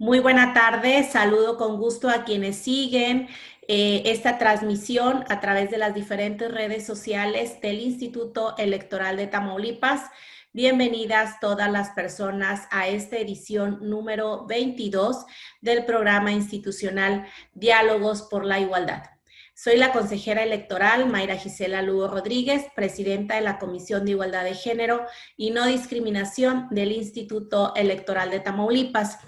Muy buena tarde, saludo con gusto a quienes siguen esta transmisión a través de las diferentes redes sociales del Instituto Electoral de Tamaulipas. Bienvenidas todas las personas a esta edición número 22 del programa institucional Diálogos por la Igualdad. Soy la consejera electoral Mayra Gisela Lugo Rodríguez, presidenta de la Comisión de Igualdad de Género y No Discriminación del Instituto Electoral de Tamaulipas.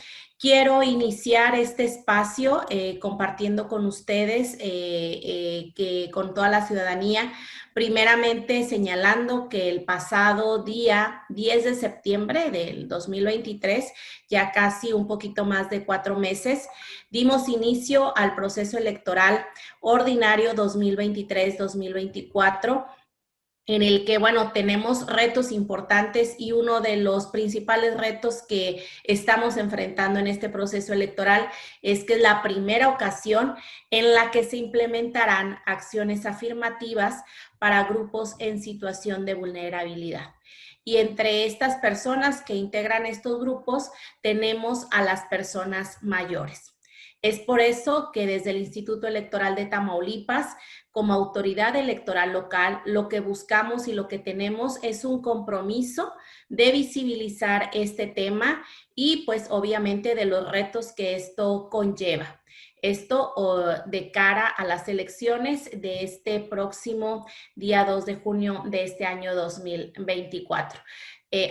Quiero iniciar este espacio compartiendo con ustedes, que con toda la ciudadanía, primeramente señalando que el pasado día 10 de septiembre del 2023, ya casi un poquito más de 4 meses, dimos inicio al proceso electoral ordinario 2023-2024, en el que, bueno, tenemos retos importantes y uno de los principales retos que estamos enfrentando en este proceso electoral es que es la primera ocasión en la que se implementarán acciones afirmativas para grupos en situación de vulnerabilidad. Y entre estas personas que integran estos grupos tenemos a las personas mayores. Es por eso que desde el Instituto Electoral de Tamaulipas, como autoridad electoral local, lo que buscamos y lo que tenemos es un compromiso de visibilizar este tema y pues obviamente de los retos que esto conlleva. Esto de cara a las elecciones de este próximo día 2 de junio de este año 2024.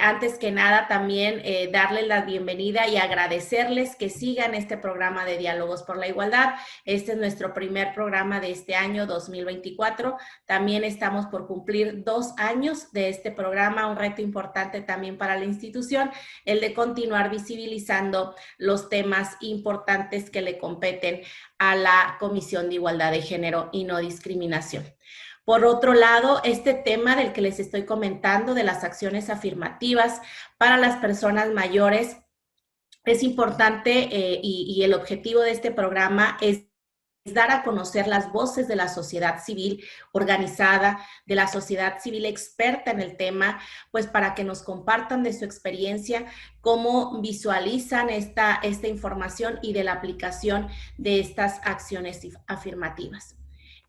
Antes que nada, también darles la bienvenida y agradecerles que sigan este programa de Diálogos por la Igualdad. Este es nuestro primer programa de este año 2024. También estamos por cumplir 2 años de este programa, un reto importante también para la institución, el de continuar visibilizando los temas importantes que le competen a la Comisión de Igualdad de Género y No Discriminación. Por otro lado, este tema del que les estoy comentando, de las acciones afirmativas para las personas mayores, es importante y el objetivo de este programa es dar a conocer las voces de la sociedad civil organizada, de la sociedad civil experta en el tema, pues para que nos compartan de su experiencia, cómo visualizan esta información y de la aplicación de estas acciones afirmativas.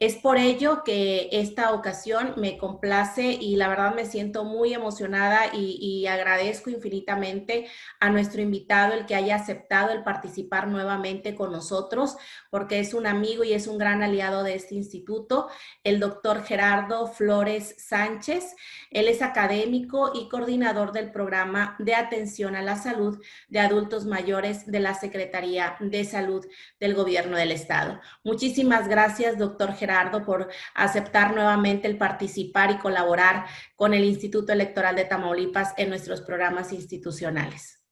Es por ello que esta ocasión me complace y la verdad me siento muy emocionada y agradezco infinitamente a nuestro invitado el que haya aceptado el participar nuevamente con nosotros, porque es un amigo y es un gran aliado de este instituto, el doctor Gerardo Flores Sánchez. Él es académico y coordinador del programa de atención a la salud de adultos mayores de la Secretaría de Salud del Gobierno del Estado. Muchísimas gracias, doctor Gerardo, por aceptar nuevamente el participar y colaborar con el Instituto Electoral de Tamaulipas en nuestros programas institucionales.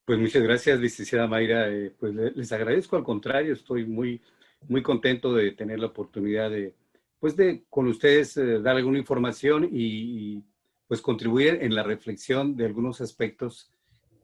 Pues muchas gracias, licenciada Mayra. Pues les agradezco, al contrario, estoy muy contento de tener la oportunidad pues de con ustedes dar alguna información y pues contribuir en la reflexión de algunos aspectos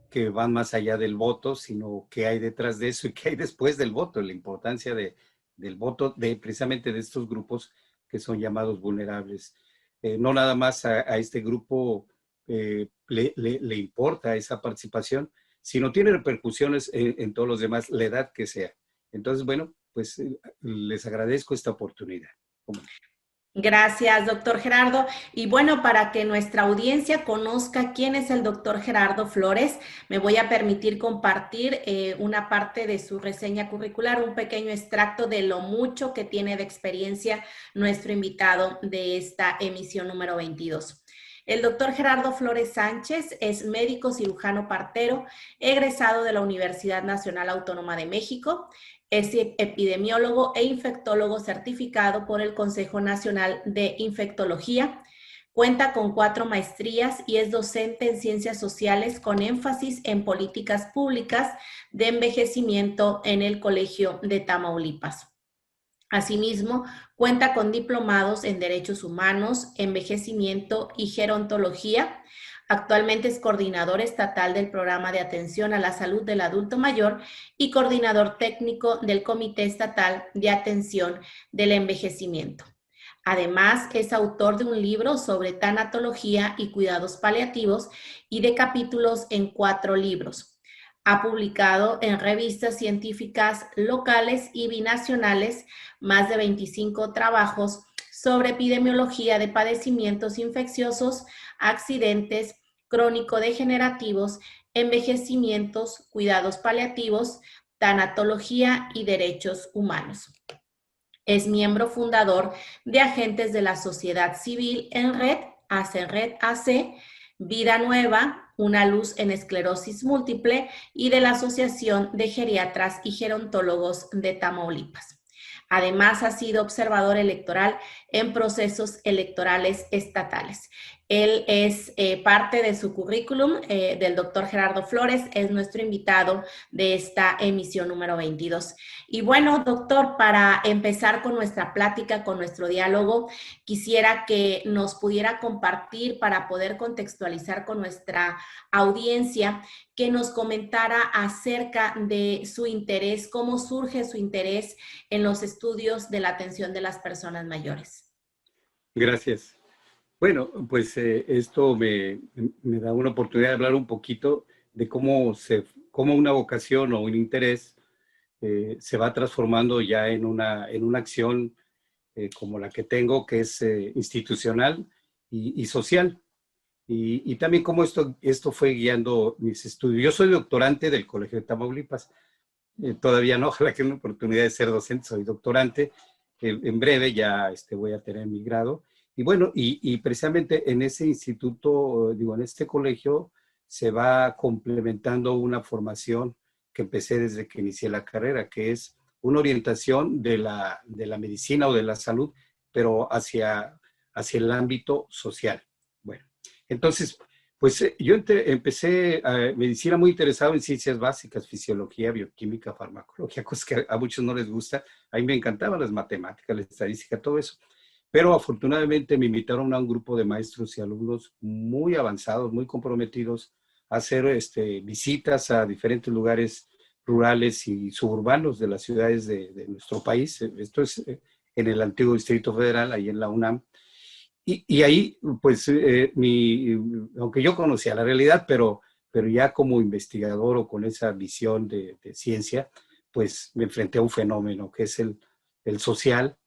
que van más allá del voto, sino qué hay detrás de eso y qué hay después del voto, la importancia del voto precisamente de estos grupos que son llamados vulnerables. No nada más a este grupo le importa esa participación, sino tiene repercusiones en todos los demás, la edad que sea. Entonces, bueno, pues les agradezco esta oportunidad. Gracias, doctor Gerardo. Y bueno, para que nuestra audiencia conozca quién es el doctor Gerardo Flores, me voy a permitir compartir una parte de su reseña curricular, un pequeño extracto de lo mucho que tiene de experiencia nuestro invitado de esta emisión número 22. El doctor Gerardo Flores Sánchez es médico cirujano partero, egresado de la Universidad Nacional Autónoma de México. Es epidemiólogo e infectólogo certificado por el Consejo Nacional de Infectología. Cuenta con 4 maestrías y es docente en ciencias sociales con énfasis en políticas públicas de envejecimiento en el Colegio de Tamaulipas. Asimismo, cuenta con diplomados en Derechos Humanos, Envejecimiento y Gerontología. Actualmente es coordinador estatal del Programa de Atención a la Salud del Adulto Mayor y coordinador técnico del Comité Estatal de Atención del Envejecimiento. Además, es autor de un libro sobre tanatología y cuidados paliativos y de capítulos en 4 libros. Ha publicado en revistas científicas locales y binacionales más de 25 trabajos sobre epidemiología de padecimientos infecciosos, accidentes crónico-degenerativos, envejecimientos, cuidados paliativos, tanatología y derechos humanos. Es miembro fundador de Agentes de la Sociedad Civil en Red, Red AC, Vida Nueva, Una Luz en Esclerosis Múltiple y de la Asociación de Geriatras y Gerontólogos de Tamaulipas. Además, ha sido observador electoral en procesos electorales estatales. Él es parte de su currículum del doctor Gerardo Flores, es nuestro invitado de esta emisión número 22. Y bueno, doctor, para empezar con nuestra plática, con nuestro diálogo, quisiera que nos pudiera compartir para poder contextualizar con nuestra audiencia, que nos comentara acerca de su interés, cómo surge su interés en los estudios de la atención de las personas mayores. Gracias. Bueno, pues esto me da una oportunidad de hablar un poquito de cómo una vocación o un interés se va transformando ya en una acción como la que tengo, que es institucional y social. Y también cómo esto fue guiando mis estudios. Yo soy doctorante del Colegio de Tamaulipas. Todavía no, ojalá que tenga una oportunidad de ser docente, soy doctorante. En breve ya voy a tener mi grado. Y bueno, y precisamente en ese instituto, en este colegio, se va complementando una formación que empecé desde que inicié la carrera, que es una orientación de la medicina o de la salud, pero hacia el ámbito social. Bueno, entonces, pues yo empecé a medicina muy interesado en ciencias básicas, fisiología, bioquímica, farmacología, cosas que a muchos no les gusta. A mí me encantaban las matemáticas, la estadística, todo eso. Pero afortunadamente me invitaron a un grupo de maestros y alumnos muy avanzados, muy comprometidos, a hacer visitas a diferentes lugares rurales y suburbanos de las ciudades de nuestro país. Esto es en el antiguo Distrito Federal, ahí en la UNAM. Y ahí, pues, aunque yo conocía la realidad, pero ya como investigador o con esa visión de ciencia, pues me enfrenté a un fenómeno que es el social,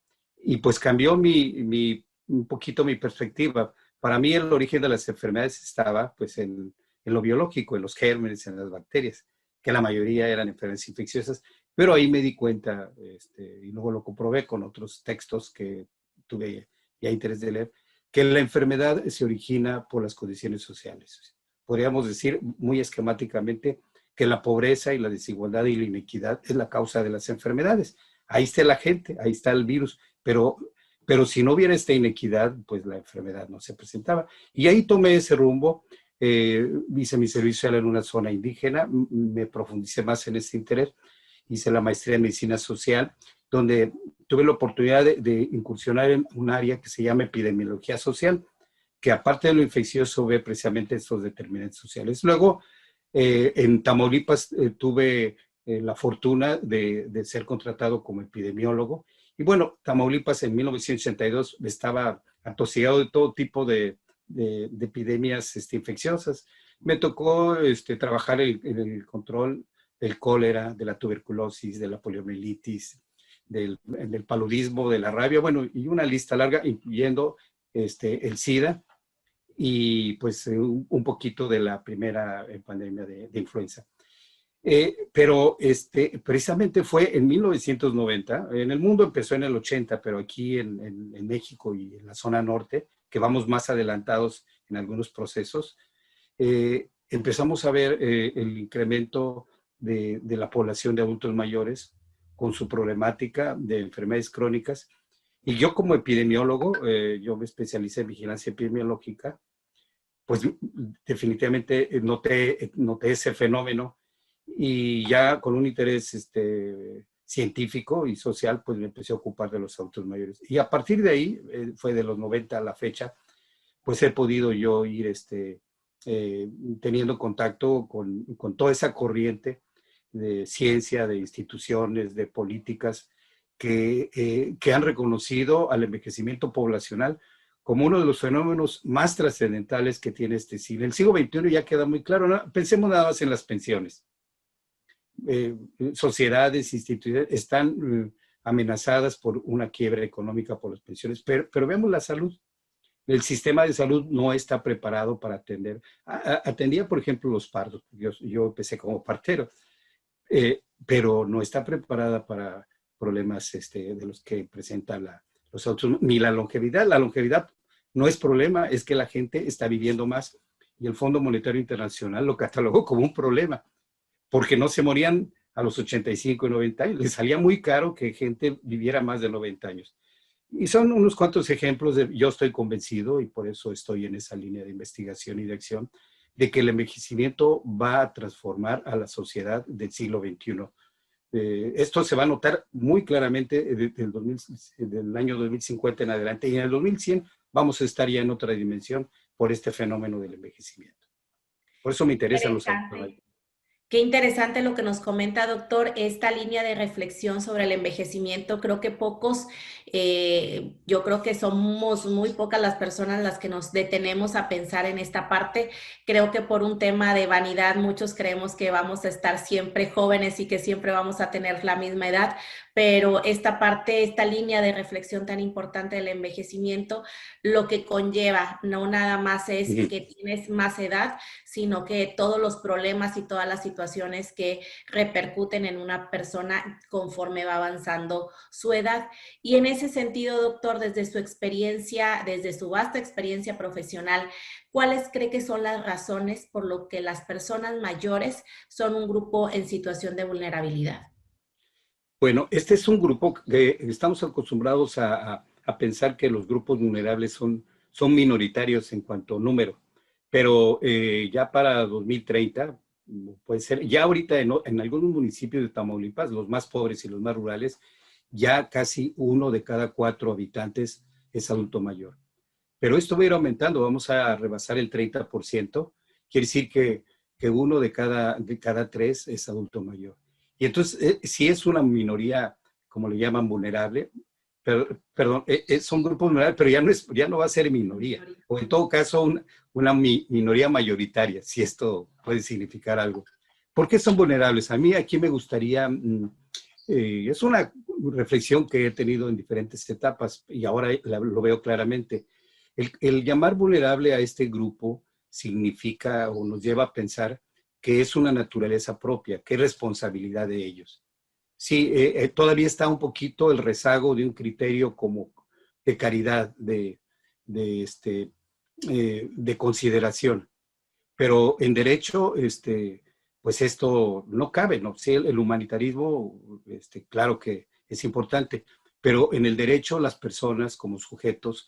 y pues cambió un poquito mi perspectiva. Para mí el origen de las enfermedades estaba pues en lo biológico, en los gérmenes, en las bacterias, que la mayoría eran enfermedades infecciosas, pero ahí me di cuenta, y luego lo comprobé con otros textos que tuve ya interés de leer, que la enfermedad se origina por las condiciones sociales. Podríamos decir muy esquemáticamente que la pobreza y la desigualdad y la inequidad es la causa de las enfermedades. Ahí está la gente, ahí está el virus, pero si no hubiera esta inequidad, pues la enfermedad no se presentaba. Y ahí tomé ese rumbo, hice mi servicio social en una zona indígena, me profundicé más en este interés, hice la maestría en medicina social, donde tuve la oportunidad de incursionar en un área que se llama epidemiología social, que aparte de lo infeccioso ve precisamente estos determinantes sociales. Luego, en Tamaulipas tuve la fortuna de ser contratado como epidemiólogo. Y bueno, Tamaulipas en 1982 estaba atosigado de todo tipo de epidemias infecciosas. Me tocó trabajar en el control del cólera, de la tuberculosis, de la poliomielitis, del paludismo, de la rabia, bueno, y una lista larga, incluyendo el SIDA y pues un poquito de la primera pandemia de influenza. Pero precisamente fue en 1990, en el mundo empezó en el 80, pero aquí en México y en la zona norte, que vamos más adelantados en algunos procesos, empezamos a ver el incremento de la población de adultos mayores con su problemática de enfermedades crónicas. Y yo como epidemiólogo, yo me especialicé en vigilancia epidemiológica, pues definitivamente noté ese fenómeno y ya con un interés científico y social, pues me empecé a ocupar de los adultos mayores. Y a partir de ahí, fue de los 90 a la fecha, pues he podido yo ir teniendo contacto con toda esa corriente de ciencia, de instituciones, de políticas que han reconocido al envejecimiento poblacional como uno de los fenómenos más trascendentales que tiene este siglo. El siglo XXI ya queda muy claro, ¿no? Pensemos nada más en las pensiones. sociedades, instituciones están amenazadas por una quiebra económica por las pensiones, pero vemos la salud. El sistema de salud no está preparado para atender. Atendía, por ejemplo, los partos. Yo empecé como partero, pero no está preparada para problemas de los que presentan los otros, ni la longevidad. La longevidad no es problema, es que la gente está viviendo más y el Fondo Monetario Internacional lo catalogó como un problema, porque no se morían a los 85 y 90 años. Les salía muy caro que gente viviera más de 90 años. Y son unos cuantos ejemplos yo estoy convencido, y por eso estoy en esa línea de investigación y de acción, de que el envejecimiento va a transformar a la sociedad del siglo XXI. Esto se va a notar muy claramente del año 2050 en adelante, y en el 2100 vamos a estar ya en otra dimensión por este fenómeno del envejecimiento. Por eso me interesan los autores. Qué interesante lo que nos comenta, doctor, esta línea de reflexión sobre el envejecimiento. Creo que yo creo que somos muy pocas las personas las que nos detenemos a pensar en esta parte. Creo que por un tema de vanidad muchos creemos que vamos a estar siempre jóvenes y que siempre vamos a tener la misma edad, pero esta línea de reflexión tan importante del envejecimiento, lo que conlleva no nada más es que tienes más edad, sino que todos los problemas y todas las situaciones que repercuten en una persona conforme va avanzando su edad. Y en ese sentido, doctor, desde su experiencia, desde su vasta experiencia profesional, ¿cuáles cree que son las razones por lo que las personas mayores son un grupo en situación de vulnerabilidad? Bueno, este es un grupo que estamos acostumbrados a pensar que los grupos vulnerables son minoritarios en cuanto a número, pero ya para 2030, puede ser, ya ahorita en algunos municipios de Tamaulipas, los más pobres y los más rurales, ya casi 1 de cada 4 habitantes es adulto mayor. Pero esto va a ir aumentando, vamos a rebasar el 30%, quiere decir que 1 de cada 3 es adulto mayor. Y entonces, si es una minoría, como le llaman, vulnerable, perdón, son grupos vulnerables, pero ya no va a ser minoría, o en todo caso una minoría mayoritaria, si esto puede significar algo. ¿Por qué son vulnerables? A mí aquí me gustaría, es una reflexión que he tenido en diferentes etapas y ahora lo veo claramente. El llamar vulnerable a este grupo significa o nos lleva a pensar que es una naturaleza propia, que es responsabilidad de ellos. Sí, todavía está un poquito el rezago de un criterio como de caridad, de consideración. Pero en derecho, pues esto no cabe, ¿no? Sí, el humanitarismo, claro que es importante, pero en el derecho las personas como sujetos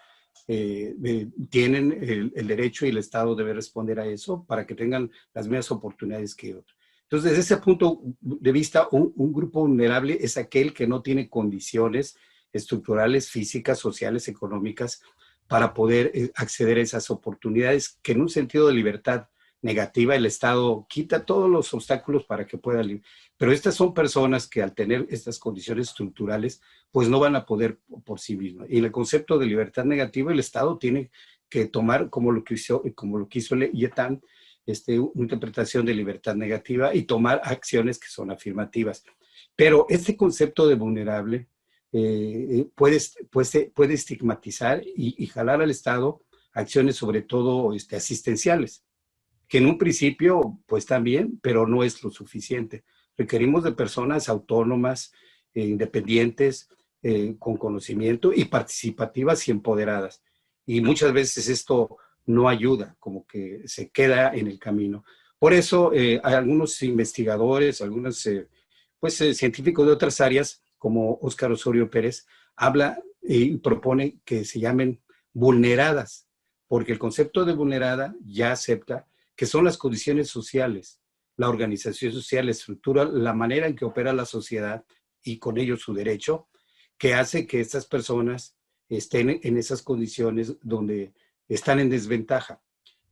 tienen el derecho y el Estado debe responder a eso para que tengan las mismas oportunidades que otros. Entonces, desde ese punto de vista, un grupo vulnerable es aquel que no tiene condiciones estructurales, físicas, sociales, económicas para poder acceder a esas oportunidades que en un sentido de libertad negativa el Estado quita todos los obstáculos para que puedan. Pero estas son personas que al tener estas condiciones estructurales, pues no van a poder por sí mismas. Y en el concepto de libertad negativa, el Estado tiene que tomar, como lo que hizo Yetan, una interpretación de libertad negativa y tomar acciones que son afirmativas. Pero este concepto de vulnerable puede estigmatizar y jalar al Estado acciones sobre todo asistenciales, que en un principio pues también, pero no es lo suficiente. Requerimos de personas autónomas, independientes, con conocimiento y participativas y empoderadas. Y muchas veces esto no ayuda, como que se queda en el camino. Por eso hay algunos investigadores, algunos científicos de otras áreas, como Óscar Osorio Pérez, habla y propone que se llamen vulneradas, porque el concepto de vulnerada ya acepta que son las condiciones sociales, la organización social, la estructura, la manera en que opera la sociedad y con ello su derecho, que hace que estas personas estén en esas condiciones donde están en desventaja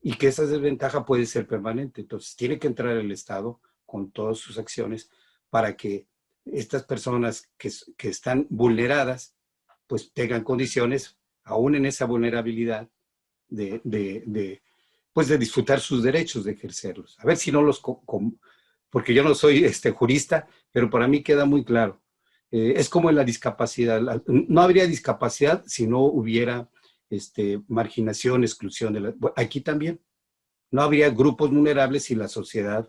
y que esa desventaja puede ser permanente. Entonces tiene que entrar el Estado con todas sus acciones para que estas personas que están vulneradas pues tengan condiciones, aún en esa vulnerabilidad, de disfrutar sus derechos, de ejercerlos. A ver si no porque yo no soy jurista, pero para mí queda muy claro. Es como en la discapacidad. No habría discapacidad si no hubiera marginación, exclusión. Aquí también. No habría grupos vulnerables si la sociedad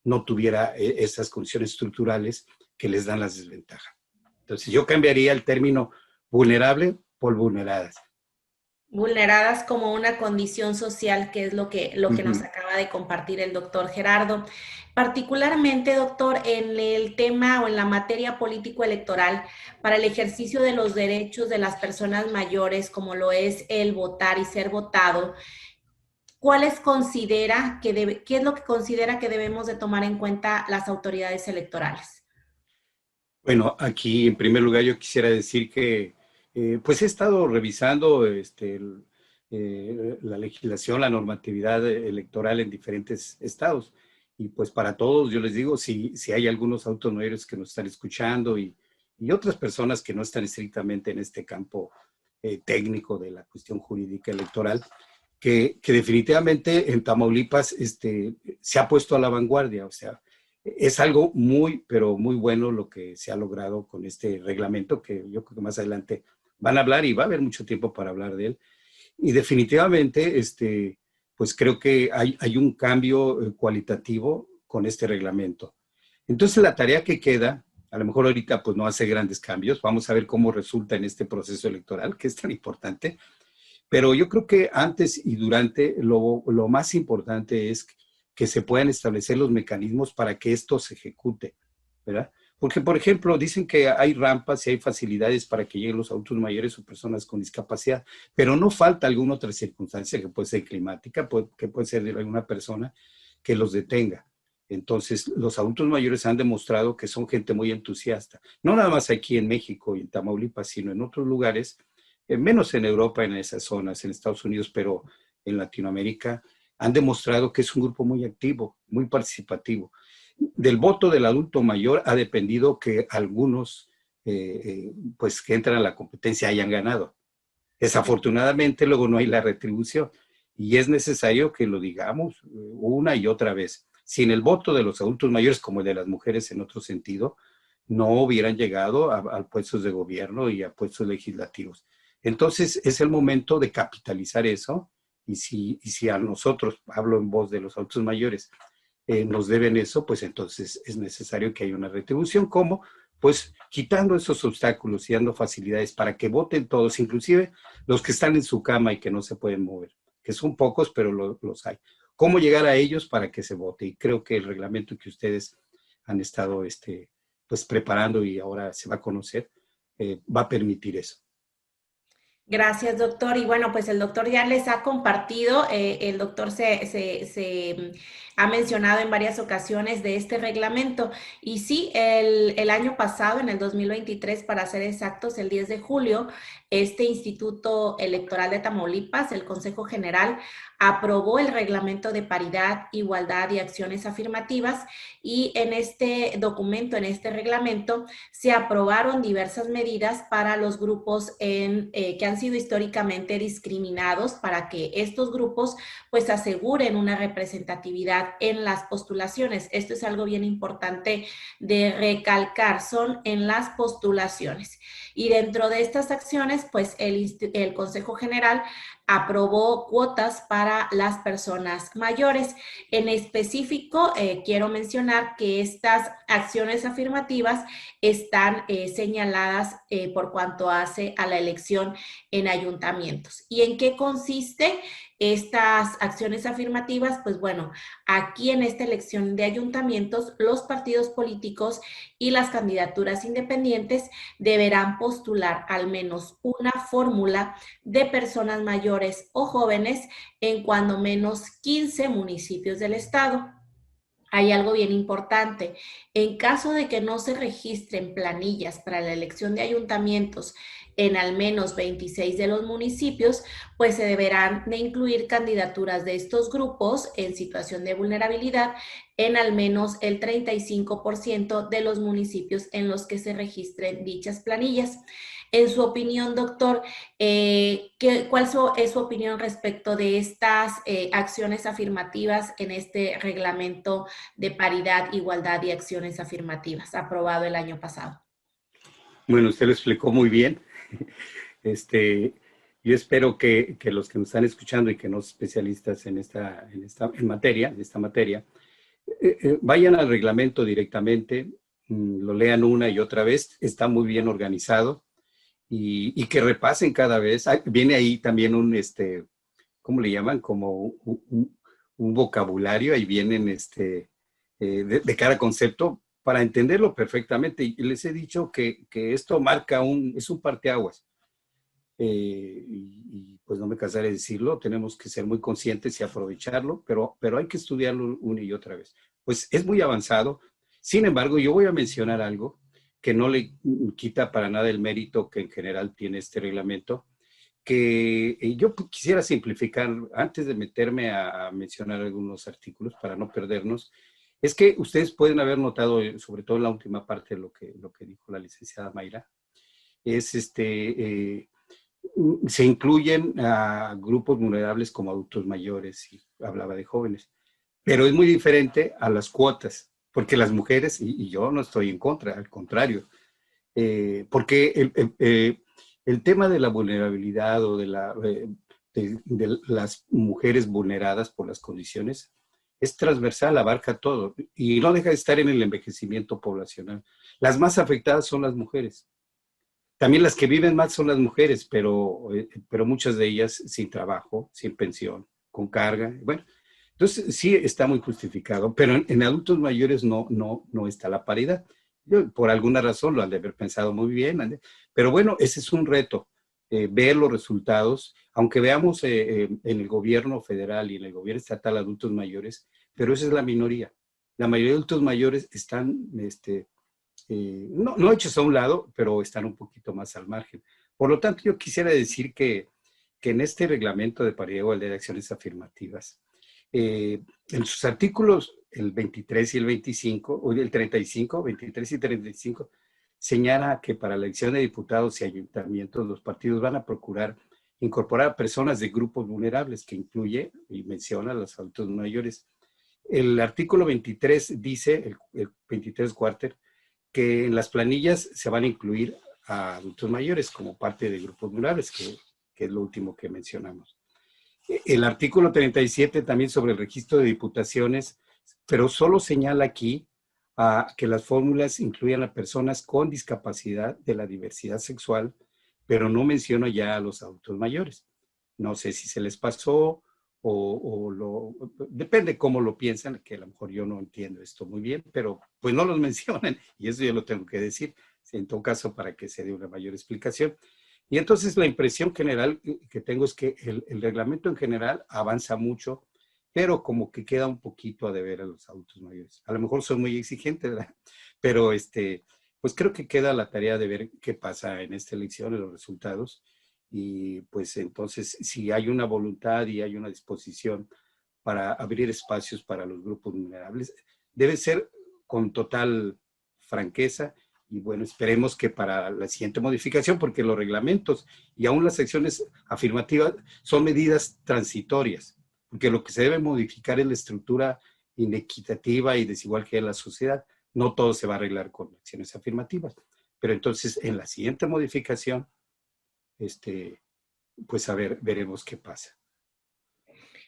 no tuviera esas condiciones estructurales que les dan las desventajas. Entonces, yo cambiaría el término vulnerable por vulneradas. Vulneradas como una condición social, que es lo que nos Ujú. acaba de compartir el doctor Gerardo. Particularmente, doctor, en el tema o en la materia político-electoral, para el ejercicio de los derechos de las personas mayores, como lo es el votar y ser votado, ¿qué es lo que considera que debemos de tomar en cuenta las autoridades electorales? Bueno, aquí en primer lugar yo quisiera decir que pues he estado revisando la legislación, la normatividad electoral en diferentes estados. Y pues para todos yo les digo, si hay algunos adultos mayores que nos están escuchando y otras personas que no están estrictamente en este campo técnico de la cuestión jurídica electoral, que definitivamente en Tamaulipas se ha puesto a la vanguardia. O sea, es algo muy, pero muy bueno lo que se ha logrado con este reglamento, que yo creo que más adelante van a hablar y va a haber mucho tiempo para hablar de él. Y definitivamente, pues creo que hay un cambio cualitativo con este reglamento. Entonces, la tarea que queda, a lo mejor ahorita pues no hace grandes cambios, vamos a ver cómo resulta en este proceso electoral, que es tan importante, pero yo creo que antes y durante lo más importante es que se puedan establecer los mecanismos para que esto se ejecute, ¿verdad? Porque, por ejemplo, dicen que hay rampas y hay facilidades para que lleguen los adultos mayores o personas con discapacidad, pero no falta alguna otra circunstancia que puede ser climática, que puede ser de alguna persona que los detenga. Entonces, los adultos mayores han demostrado que son gente muy entusiasta, no nada más aquí en México y en Tamaulipas, sino en otros lugares, menos en Europa, en esas zonas, en Estados Unidos, pero en Latinoamérica, han demostrado que es un grupo muy activo, muy participativo. Del voto del adulto mayor ha dependido que algunos, pues que entran a la competencia, hayan ganado. Desafortunadamente, luego no hay la retribución y es necesario que lo digamos una y otra vez. Sin el voto de los adultos mayores, como el de las mujeres en otro sentido, no hubieran llegado a puestos de gobierno y a puestos legislativos. Entonces, es el momento de capitalizar eso y si a nosotros, hablo en voz de los adultos mayores, nos deben eso, pues entonces es necesario que haya una retribución. ¿Cómo? Pues quitando esos obstáculos y dando facilidades para que voten todos, inclusive los que están en su cama y que no se pueden mover, que son pocos, pero los hay. ¿Cómo llegar a ellos para que se vote? Y creo que el reglamento que ustedes han estado pues preparando y ahora se va a conocer, va a permitir eso. Gracias, doctor. Y bueno, pues el doctor ya les ha compartido, el doctor ha mencionado en varias ocasiones de este reglamento. Y sí, el año pasado, en el 2023, para ser exactos, el 10 de julio, este Instituto Electoral de Tamaulipas, el Consejo General, aprobó el reglamento de paridad, igualdad y acciones afirmativas. Y en este documento, en este reglamento, se aprobaron diversas medidas para los grupos que han sido históricamente discriminados, para que estos grupos pues aseguren una representatividad en las postulaciones. Esto es algo bien importante de recalcar, son en las postulaciones. Y dentro de estas acciones, pues el Consejo General aprobó cuotas para las personas mayores. En específico, quiero mencionar que estas acciones afirmativas están señaladas por cuanto hace a la elección en ayuntamientos. ¿Y en qué consiste estas acciones afirmativas? Pues bueno, aquí en esta elección de ayuntamientos, los partidos políticos y las candidaturas independientes deberán postular al menos una fórmula de personas mayores o jóvenes en cuando menos 15 municipios del estado. Hay algo bien importante. En caso de que no se registren planillas para la elección de ayuntamientos en al menos 26 de los municipios, pues se deberán de incluir candidaturas de estos grupos en situación de vulnerabilidad en al menos el 35% de los municipios en los que se registren dichas planillas. En su opinión, doctor, ¿cuál es su opinión respecto de estas acciones afirmativas en este reglamento de paridad, igualdad y acciones afirmativas aprobado el año pasado? Bueno, usted lo explicó muy bien. Este, yo espero que los que nos están escuchando y que no son especialistas en esta materia, vayan al reglamento directamente, lo lean una y otra vez, está muy bien organizado y que repasen cada vez. Viene ahí también ¿cómo le llaman? Como un vocabulario, ahí vienen de cada concepto para entenderlo perfectamente. Y les he dicho que esto marca es un parteaguas. Y pues no me cansaré de decirlo, tenemos que ser muy conscientes y aprovecharlo, pero hay que estudiarlo una y otra vez. Pues es muy avanzado. Sin embargo, yo voy a mencionar algo que no le quita para nada el mérito que en general tiene este reglamento, que yo quisiera simplificar antes de meterme a mencionar algunos artículos para no perdernos. Es que ustedes pueden haber notado, sobre todo en la última parte de lo que dijo la licenciada Mayra, es se incluyen a grupos vulnerables como adultos mayores, y hablaba de jóvenes, pero es muy diferente a las cuotas, porque las mujeres, y yo no estoy en contra, al contrario, porque el tema de la vulnerabilidad o de las mujeres vulneradas por las condiciones es transversal, abarca todo, y no deja de estar en el envejecimiento poblacional. Las más afectadas son las mujeres. También las que viven más son las mujeres, pero muchas de ellas sin trabajo, sin pensión, con carga. Bueno, entonces sí está muy justificado, pero en adultos mayores no está la paridad. Por alguna razón lo han de haber pensado muy bien, pero bueno, ese es un reto, ver los resultados, aunque veamos en el gobierno federal y en el gobierno estatal adultos mayores, pero esa es la minoría. La mayoría de adultos mayores están no hechos a un lado, pero están un poquito más al margen. Por lo tanto, yo quisiera decir que en este reglamento de paridad y igualdad de acciones afirmativas, en sus artículos, el 23 y el 25, o el 35, 23 y 35, señala que para la elección de diputados y ayuntamientos, los partidos van a procurar incorporar a personas de grupos vulnerables, que incluye y menciona a los adultos mayores. El artículo 23 dice, el 23 cuarter, que en las planillas se van a incluir a adultos mayores como parte de grupos vulnerables, que es lo último que mencionamos. El artículo 37 también sobre el registro de diputaciones, pero solo señala aquí que las fórmulas incluyan a personas con discapacidad de la diversidad sexual, pero no menciona ya a los adultos mayores. No sé si se les pasó depende cómo lo piensan, que a lo mejor yo no entiendo esto muy bien, pero pues no los mencionan y eso yo lo tengo que decir, en todo caso para que se dé una mayor explicación. Y entonces la impresión general que tengo es que el reglamento en general avanza mucho, pero como que queda un poquito a deber a los adultos mayores. A lo mejor son muy exigentes, ¿verdad? Pero pues creo que queda la tarea de ver qué pasa en esta elección, en los resultados. Y pues entonces, si hay una voluntad y hay una disposición para abrir espacios para los grupos vulnerables, debe ser con total franqueza. Y bueno, esperemos que para la siguiente modificación, porque los reglamentos y aún las secciones afirmativas son medidas transitorias, porque lo que se debe modificar es la estructura inequitativa y desigual que hay en la sociedad. No todo se va a arreglar con acciones afirmativas, pero entonces en la siguiente modificación, pues a ver, veremos qué pasa.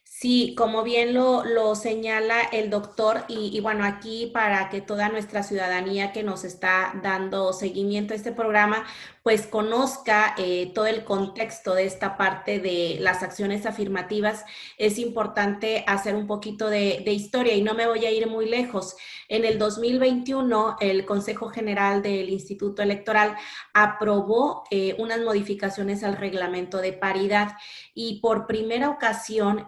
Sí, como bien lo señala el doctor, y bueno, aquí para que toda nuestra ciudadanía que nos está dando seguimiento a este programa, pues conozca todo el contexto de esta parte de las acciones afirmativas, es importante hacer un poquito de historia y no me voy a ir muy lejos. En el 2021, el Consejo General del Instituto Electoral aprobó unas modificaciones al reglamento de paridad y por primera ocasión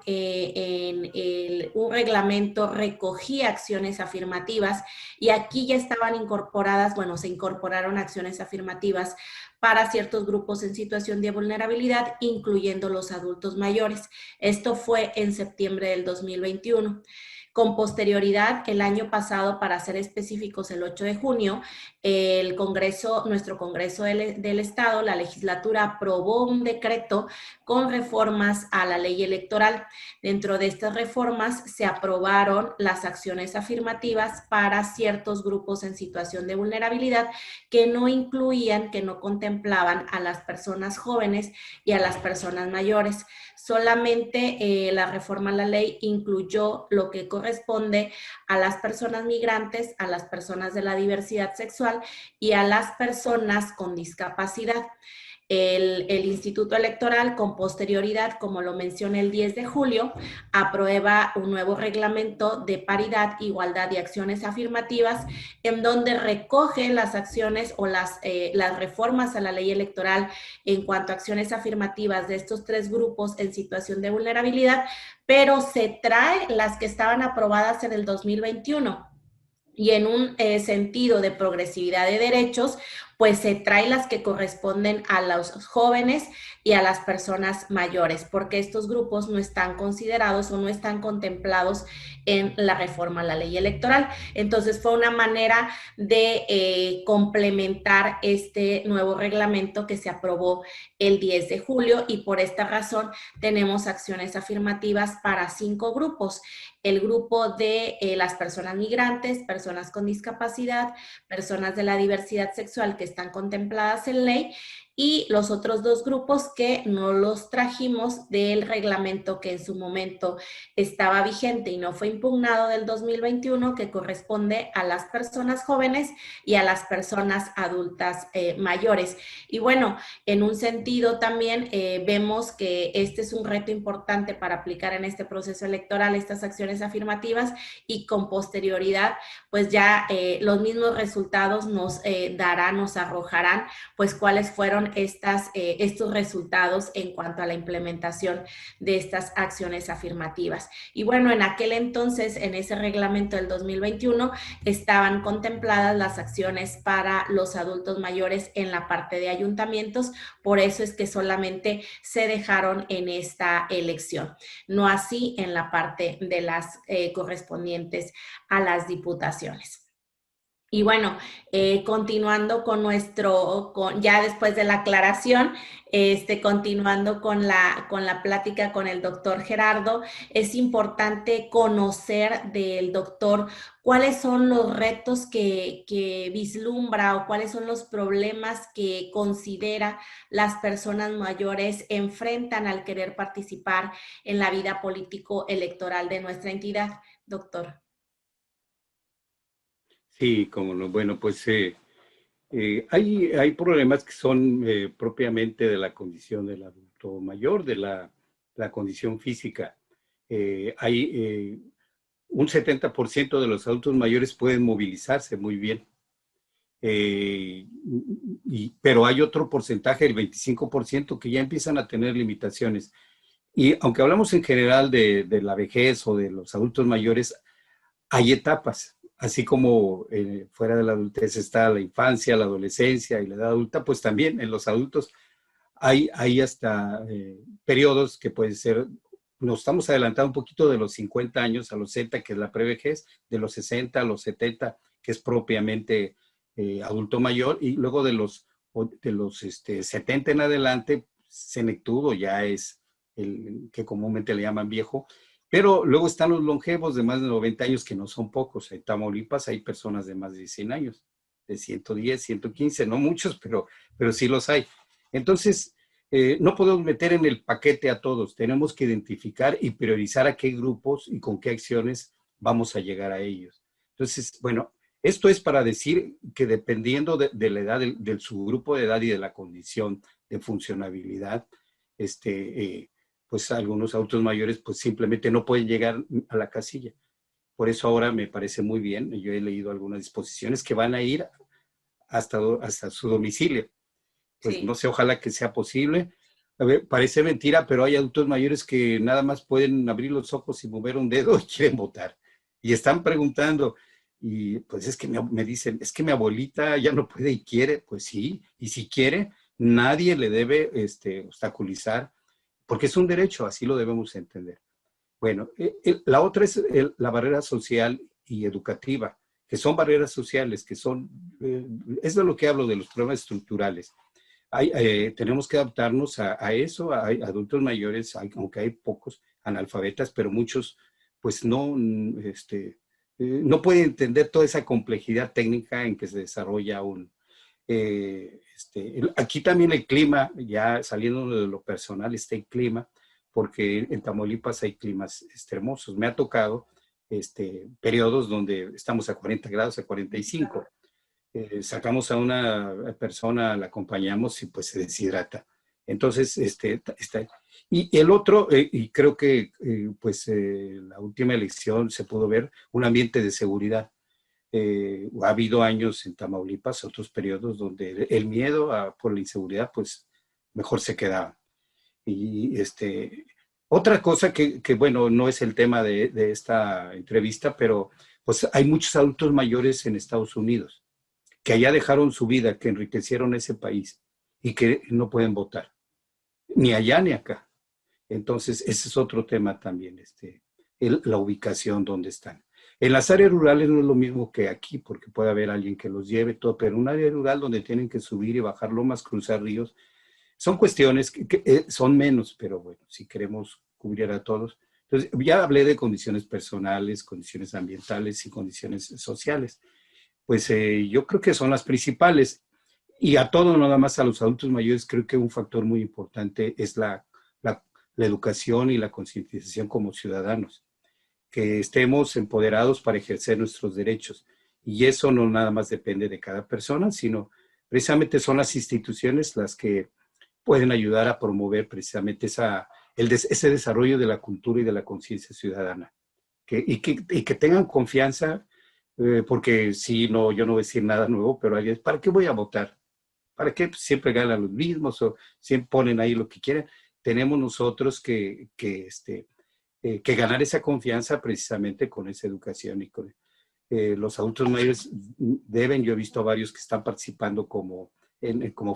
un reglamento recogía acciones afirmativas y aquí ya estaban incorporadas, bueno, se incorporaron acciones afirmativas para ciertos grupos en situación de vulnerabilidad, incluyendo los adultos mayores. Esto fue en septiembre del 2021. Con posterioridad, el año pasado, para ser específicos, el 8 de junio, el Congreso, nuestro Congreso del Estado, la legislatura, aprobó un decreto con reformas a la ley electoral. Dentro de estas reformas se aprobaron las acciones afirmativas para ciertos grupos en situación de vulnerabilidad que no incluían, que no contemplaban a las personas jóvenes y a las personas mayores. Solamente la reforma a la ley incluyó lo que corresponde a las personas migrantes, a las personas de la diversidad sexual y a las personas con discapacidad. El Instituto Electoral, con posterioridad, como lo mencioné el 10 de julio, aprueba un nuevo reglamento de paridad, igualdad y acciones afirmativas, en donde recoge las acciones o las reformas a la ley electoral en cuanto a acciones afirmativas de estos tres grupos en situación de vulnerabilidad, pero se trae las que estaban aprobadas en el 2021. Y en un sentido de progresividad de derechos, pues se trae las que corresponden a los jóvenes y a las personas mayores, porque estos grupos no están considerados o no están contemplados en la reforma a la ley electoral. Entonces fue una manera de complementar este nuevo reglamento que se aprobó el 10 de julio y por esta razón tenemos acciones afirmativas para 5 grupos. El grupo de las personas migrantes, personas con discapacidad, personas de la diversidad sexual que están contempladas en ley y los otros 2 grupos que no los trajimos del reglamento que en su momento estaba vigente y no fue impugnado del 2021, que corresponde a las personas jóvenes y a las personas adultas mayores. Y bueno, en un sentido también vemos que este es un reto importante para aplicar en este proceso electoral estas acciones afirmativas y con posterioridad pues ya los mismos resultados nos darán, nos arrojarán pues cuáles fueron estos resultados en cuanto a la implementación de estas acciones afirmativas. Y bueno, en aquel entonces, en ese reglamento del 2021, estaban contempladas las acciones para los adultos mayores en la parte de ayuntamientos, por eso es que solamente se dejaron en esta elección, no así en la parte de las correspondientes a las diputaciones. Y bueno, continuando con ya después de la aclaración, continuando con la plática con el doctor Gerardo, es importante conocer del doctor cuáles son los retos que vislumbra o cuáles son los problemas que considera las personas mayores enfrentan al querer participar en la vida político-electoral de nuestra entidad, doctor. Sí, como no. Bueno, pues hay problemas que son propiamente de la condición del adulto mayor, de la condición física. Hay un 70% de los adultos mayores pueden movilizarse muy bien, pero hay otro porcentaje, el 25%, que ya empiezan a tener limitaciones. Y aunque hablamos en general de la vejez o de los adultos mayores, hay etapas. Así como fuera de la adultez está la infancia, la adolescencia y la edad adulta, pues también en los adultos hay hasta periodos que pueden ser, nos estamos adelantando un poquito de los 50 años a los 60, que es la prevejez, de los 60 a los 70, que es propiamente adulto mayor, y luego de los 70 en adelante, senectudo ya es el que comúnmente le llaman viejo. Pero luego están los longevos de más de 90 años, que no son pocos. En Tamaulipas hay personas de más de 100 años, de 110, 115, no muchos, pero sí los hay. Entonces, no podemos meter en el paquete a todos. Tenemos que identificar y priorizar a qué grupos y con qué acciones vamos a llegar a ellos. Entonces, bueno, esto es para decir que dependiendo de la edad, del subgrupo de edad y de la condición de funcionabilidad, pues algunos adultos mayores pues simplemente no pueden llegar a la casilla. Por eso ahora me parece muy bien, yo he leído algunas disposiciones que van a ir hasta su domicilio. Pues Sí. no sé, ojalá que sea posible. A ver, parece mentira, pero hay adultos mayores que nada más pueden abrir los ojos y mover un dedo y quieren votar. Y están preguntando, y pues es que me dicen, es que mi abuelita ya no puede y quiere. Pues sí, y si quiere, nadie le debe obstaculizar, porque es un derecho, así lo debemos entender. Bueno, la otra es la barrera social y educativa, que son barreras sociales, que son, es de lo que hablo de los problemas estructurales. Tenemos que adaptarnos a eso. Hay adultos mayores, aunque hay pocos analfabetas, pero muchos pues no, no pueden entender toda esa complejidad técnica en que se desarrolla aquí también el clima, ya saliendo de lo personal, está el clima, porque en Tamaulipas hay climas hermosos. Me ha tocado periodos donde estamos a 40 grados, a 45. Sacamos a una persona, la acompañamos y pues se deshidrata. Entonces, y el otro, y creo que la última elección se pudo ver un ambiente de seguridad. Ha habido años en Tamaulipas, otros periodos donde el miedo por la inseguridad, pues mejor se quedaba. Y otra cosa que, bueno, no es el tema de esta entrevista, pero pues hay muchos adultos mayores en Estados Unidos que allá dejaron su vida, que enriquecieron ese país y que no pueden votar, ni allá ni acá. Entonces, ese es otro tema también, la ubicación donde están. En las áreas rurales no es lo mismo que aquí, porque puede haber alguien que los lleve todo, pero en un área rural donde tienen que subir y bajar lomas, cruzar ríos, son cuestiones que son menos, pero bueno, si queremos cubrir a todos. Entonces, ya hablé de condiciones personales, condiciones ambientales y condiciones sociales. Pues yo creo que son las principales. Y a todos, no nada más a los adultos mayores, creo que un factor muy importante es la educación y la concientización como ciudadanos, que estemos empoderados para ejercer nuestros derechos. Y eso no nada más depende de cada persona, sino precisamente son las instituciones las que pueden ayudar a promover precisamente ese desarrollo de la cultura y de la conciencia ciudadana. Y que tengan confianza, porque si no, yo no voy a decir nada nuevo, pero alguien, ¿para qué voy a votar? ¿Para qué siempre ganan los mismos o siempre ponen ahí lo que quieren? Tenemos nosotros que ganar esa confianza precisamente con esa educación y con los adultos mayores deben, yo he visto a varios que están participando como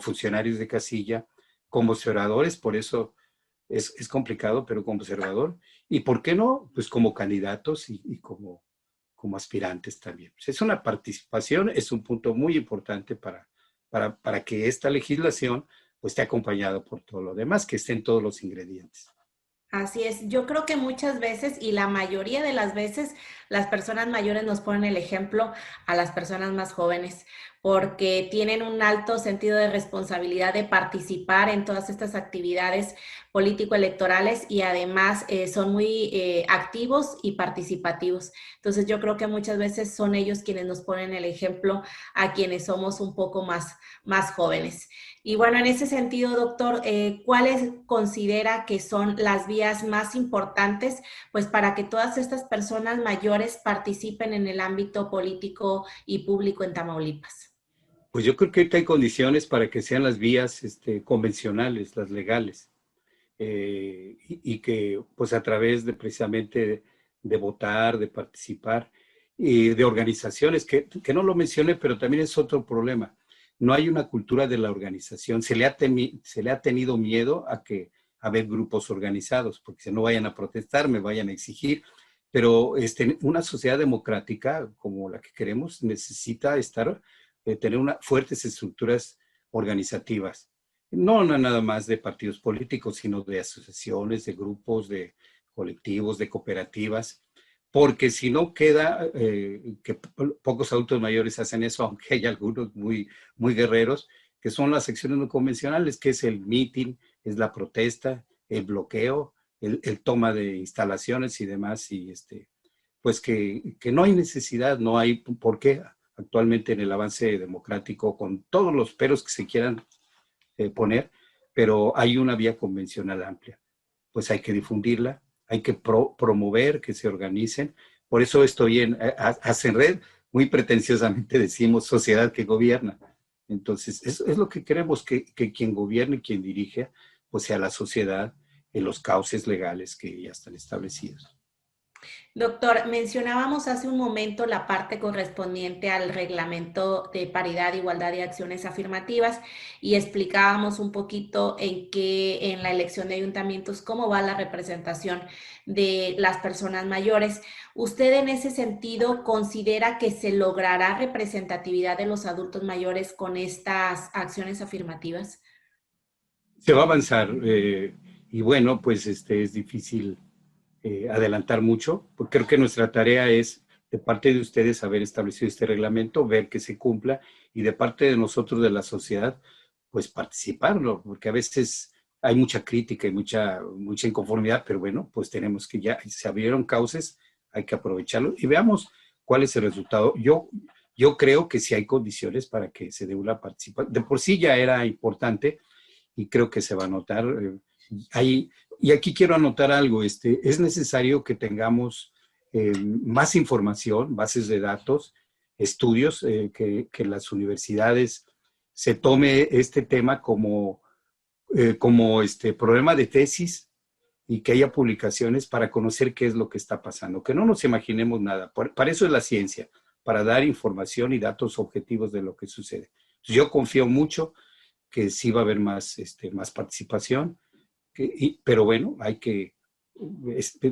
funcionarios de casilla, como observadores, por eso es complicado, pero como observador, y ¿por qué no? Pues como candidatos y como aspirantes también. Pues es una participación, es un punto muy importante para que esta legislación pues, esté acompañada por todo lo demás, que estén todos los ingredientes. Así es, yo creo que muchas veces y la mayoría de las veces las personas mayores nos ponen el ejemplo a las personas más jóvenes porque tienen un alto sentido de responsabilidad de participar en todas estas actividades político-electorales y además son muy activos y participativos. Entonces yo creo que muchas veces son ellos quienes nos ponen el ejemplo a quienes somos un poco más jóvenes. Y bueno, en ese sentido, doctor, ¿cuáles considera que son las vías más importantes pues para que todas estas personas mayores participen en el ámbito político y público en Tamaulipas? Pues yo creo que ahorita hay condiciones para que sean las vías convencionales, las legales, y que pues a través de precisamente de votar, de participar y de organizaciones, que no lo mencioné, pero también es otro problema. No hay una cultura de la organización. Se le ha tenido miedo a ver grupos organizados, porque si no vayan a protestar, me vayan a exigir. Pero una sociedad democrática como la que queremos necesita tener fuertes estructuras organizativas. No nada más de partidos políticos, sino de asociaciones, de grupos, de colectivos, de cooperativas, porque si no queda, que pocos adultos mayores hacen eso, aunque hay algunos muy guerreros, que son las secciones no convencionales, que es el meeting, es la protesta, el bloqueo, el toma de instalaciones y demás, y pues que no hay necesidad, no hay por qué actualmente en el avance democrático, con todos los peros que se quieran poner, pero hay una vía convencional amplia. Pues hay que difundirla, hay que promover que se organicen. Por eso estoy en Red, muy pretenciosamente decimos sociedad que gobierna. Entonces, es lo que queremos, que quien gobierne, quien dirige, pues sea la sociedad en los cauces legales que ya están establecidos. Doctor, mencionábamos hace un momento la parte correspondiente al reglamento de paridad, igualdad y acciones afirmativas y explicábamos un poquito en la elección de ayuntamientos cómo va la representación de las personas mayores. ¿Usted en ese sentido considera que se logrará representatividad de los adultos mayores con estas acciones afirmativas? Se va a avanzar y bueno, pues es difícil adelantar mucho, porque creo que nuestra tarea es, de parte de ustedes, haber establecido este reglamento, ver que se cumpla, y de parte de nosotros, de la sociedad, pues participarlo, porque a veces hay mucha crítica y mucha inconformidad, pero bueno, pues tenemos que ya, se abrieron cauces, hay que aprovecharlo y veamos cuál es el resultado. Yo creo que sí hay condiciones para que se dé una participación. De por sí ya era importante y creo que se va a notar. Hay, y aquí quiero anotar algo, es necesario que tengamos más información, bases de datos, estudios, que las universidades se tome este tema como problema de tesis y que haya publicaciones para conocer qué es lo que está pasando, que no nos imaginemos nada. Para eso es la ciencia, para dar información y datos objetivos de lo que sucede. Entonces, yo confío mucho que sí va a haber más participación, pero bueno, hay que,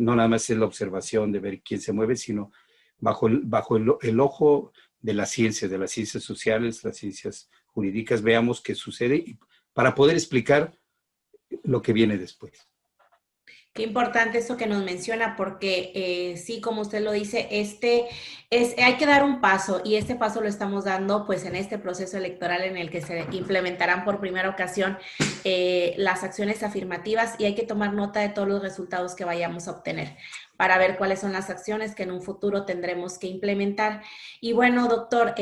no nada más es la observación de ver quién se mueve, sino bajo el ojo de de las ciencias sociales, las ciencias jurídicas, veamos qué sucede para poder explicar lo que viene después. Qué importante eso que nos menciona, porque sí, como usted lo dice, hay que dar un paso y este paso lo estamos dando pues en este proceso electoral en el que se implementarán por primera ocasión las acciones afirmativas y hay que tomar nota de todos los resultados que vayamos a obtener para ver cuáles son las acciones que en un futuro tendremos que implementar. Y bueno, doctor,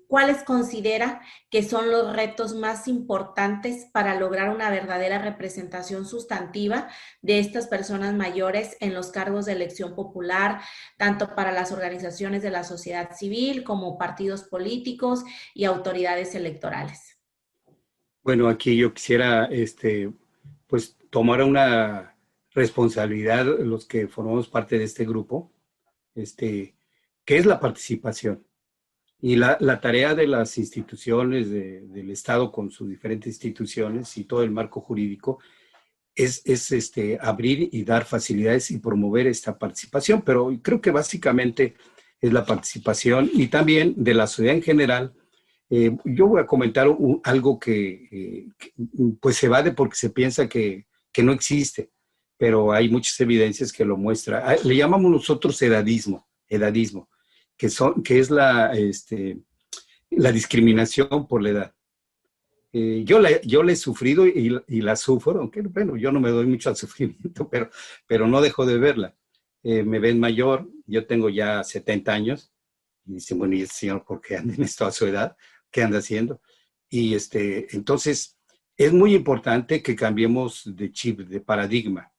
¿cuáles considera que son los retos más importantes para lograr una verdadera representación sustantiva de estas personas mayores en los cargos de elección popular, tanto para las organizaciones de la sociedad civil como partidos políticos y autoridades electorales? Bueno, aquí yo quisiera, pues, tomar una responsabilidad los que formamos parte de este grupo, que es la participación. Y la tarea de las instituciones del Estado con sus diferentes instituciones y todo el marco jurídico es abrir y dar facilidades y promover esta participación, pero creo que básicamente es la participación y también de la sociedad en general. Yo voy a comentar algo que pues se evade porque se piensa que no existe, pero hay muchas evidencias que lo muestran. Le llamamos nosotros edadismo, que es la discriminación por la edad. Yo la he sufrido y la sufro, aunque bueno, yo no me doy mucho al sufrimiento, pero no dejo de verla. Me ven mayor, yo tengo ya 70 años, y dicen, bueno, ¿y el señor por qué anda en esto a su edad? ¿Qué anda haciendo? Y entonces, es muy importante que cambiemos de chip, de paradigma.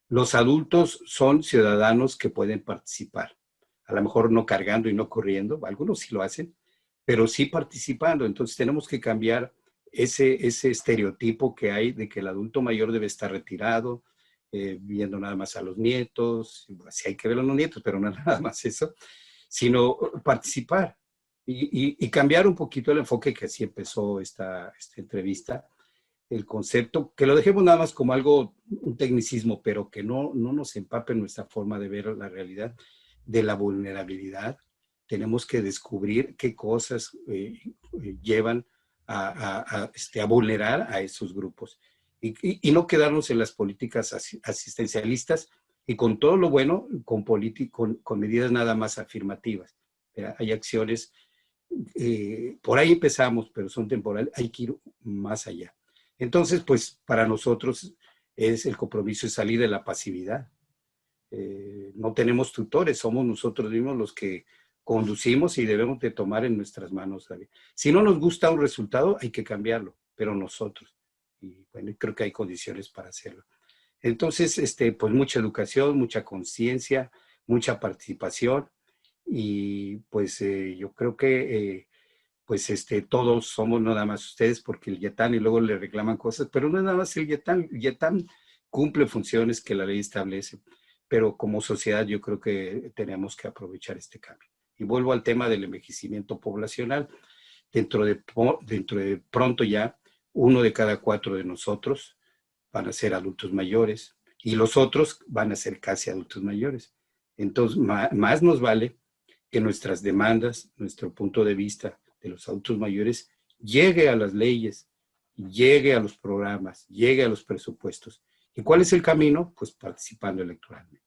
Los adultos son ciudadanos que pueden participar, a lo mejor no cargando y no corriendo, algunos sí lo hacen, pero sí participando. Entonces tenemos que cambiar ese estereotipo que hay de que el adulto mayor debe estar retirado, viendo nada más a los nietos, sí hay que ver a los nietos, pero no nada más eso, sino participar y cambiar un poquito el enfoque, que así empezó esta entrevista, el concepto, que lo dejemos nada más como algo, un tecnicismo, pero que no nos empape en nuestra forma de ver la realidad de la vulnerabilidad. Tenemos que descubrir qué cosas llevan a vulnerar a esos grupos y no quedarnos en las políticas asistencialistas y con todo lo bueno, con medidas nada más afirmativas. Hay acciones, por ahí empezamos, pero son temporales, hay que ir más allá. Entonces, pues para nosotros es el compromiso de salir de la pasividad. No tenemos tutores, somos nosotros mismos los que conducimos y debemos de tomar en nuestras manos la vida. Si no nos gusta un resultado, hay que cambiarlo, pero nosotros. Y bueno, creo que hay condiciones para hacerlo. Entonces, pues mucha educación, mucha conciencia, mucha participación y pues yo creo que pues todos somos, no nada más ustedes, porque el YETAN y luego le reclaman cosas, pero no es nada más el YETAN cumple funciones que la ley establece, pero como sociedad yo creo que tenemos que aprovechar este cambio. Y vuelvo al tema del envejecimiento poblacional. Dentro de pronto ya, 1 de cada 4 de nosotros van a ser adultos mayores y los otros van a ser casi adultos mayores. Entonces, más nos vale que nuestras demandas, nuestro punto de vista de los adultos mayores llegue a las leyes, llegue a los programas, llegue a los presupuestos. ¿Y cuál es el camino? Pues participando electoralmente.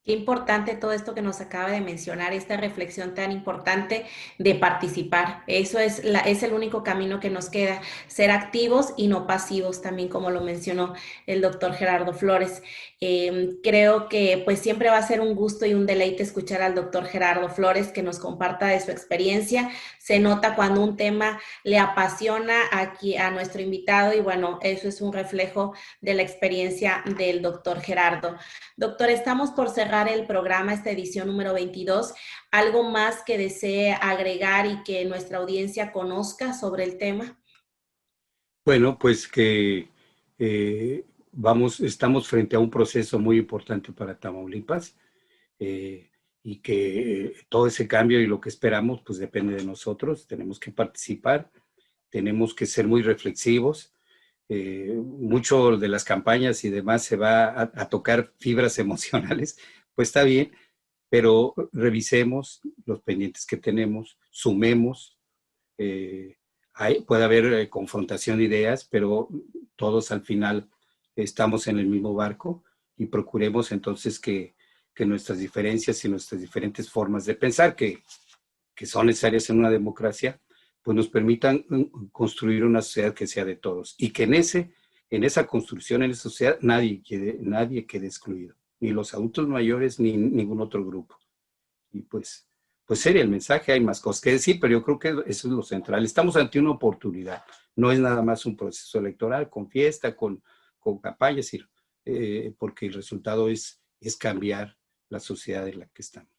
Qué importante todo esto que nos acaba de mencionar, esta reflexión tan importante de participar. Eso es el único camino que nos queda, ser activos y no pasivos, también como lo mencionó el doctor Gerardo Flores. Creo que pues siempre va a ser un gusto y un deleite escuchar al doctor Gerardo Flores que nos comparta de su experiencia. Se nota cuando un tema le apasiona aquí a nuestro invitado y bueno, eso es un reflejo de la experiencia del doctor Gerardo. Doctor, estamos por cerrar el programa, esta edición número 22. ¿Algo más que desee agregar y que nuestra audiencia conozca sobre el tema? Bueno, pues que estamos frente a un proceso muy importante para Tamaulipas y que todo ese cambio y lo que esperamos pues depende de nosotros. Tenemos que participar, tenemos que ser muy reflexivos. Mucho de las campañas y demás se va a tocar fibras emocionales, pues está bien, pero revisemos los pendientes que tenemos, sumemos, puede haber confrontación de ideas, pero todos al final estamos en el mismo barco y procuremos entonces que nuestras diferencias y nuestras diferentes formas de pensar que son necesarias en una democracia, pues nos permitan construir una sociedad que sea de todos y que en esa construcción, en esa sociedad, nadie quede excluido, ni los adultos mayores ni ningún otro grupo. Y pues sería el mensaje, hay más cosas que decir, pero yo creo que eso es lo central. Estamos ante una oportunidad, no es nada más un proceso electoral con fiesta, con campañas, porque el resultado es cambiar la sociedad en la que estamos.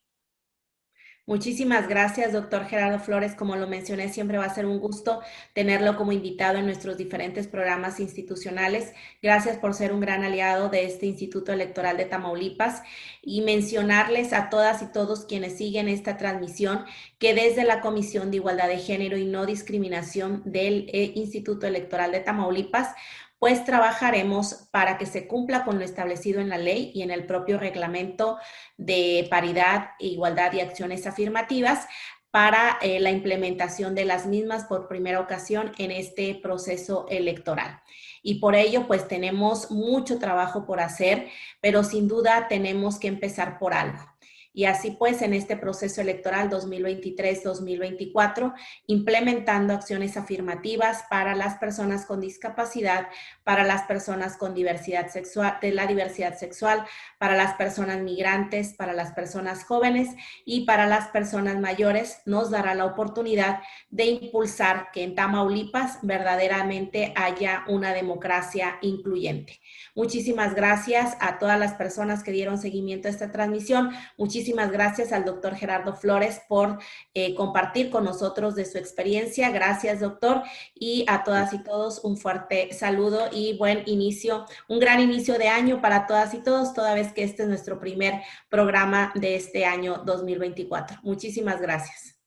Muchísimas gracias, doctor Gerardo Flores. Como lo mencioné, siempre va a ser un gusto tenerlo como invitado en nuestros diferentes programas institucionales. Gracias por ser un gran aliado de este Instituto Electoral de Tamaulipas y mencionarles a todas y todos quienes siguen esta transmisión que desde la Comisión de Igualdad de Género y No Discriminación del Instituto Electoral de Tamaulipas pues trabajaremos para que se cumpla con lo establecido en la ley y en el propio reglamento de paridad, igualdad y acciones afirmativas para la implementación de las mismas por primera ocasión en este proceso electoral. Y por ello, pues tenemos mucho trabajo por hacer, pero sin duda tenemos que empezar por algo. Y así pues, en este proceso electoral 2023-2024, implementando acciones afirmativas para las personas con discapacidad, para las personas con diversidad sexual, de la diversidad sexual, para las personas migrantes, para las personas jóvenes y para las personas mayores, nos dará la oportunidad de impulsar que en Tamaulipas verdaderamente haya una democracia incluyente. Muchísimas gracias a todas las personas que dieron seguimiento a esta transmisión. Muchísimas gracias al doctor Gerardo Flores por compartir con nosotros de su experiencia. Gracias, doctor. Y a todas y todos un fuerte saludo y buen inicio, un gran inicio de año para todas y todos, toda vez que este es nuestro primer programa de este año 2024. Muchísimas gracias.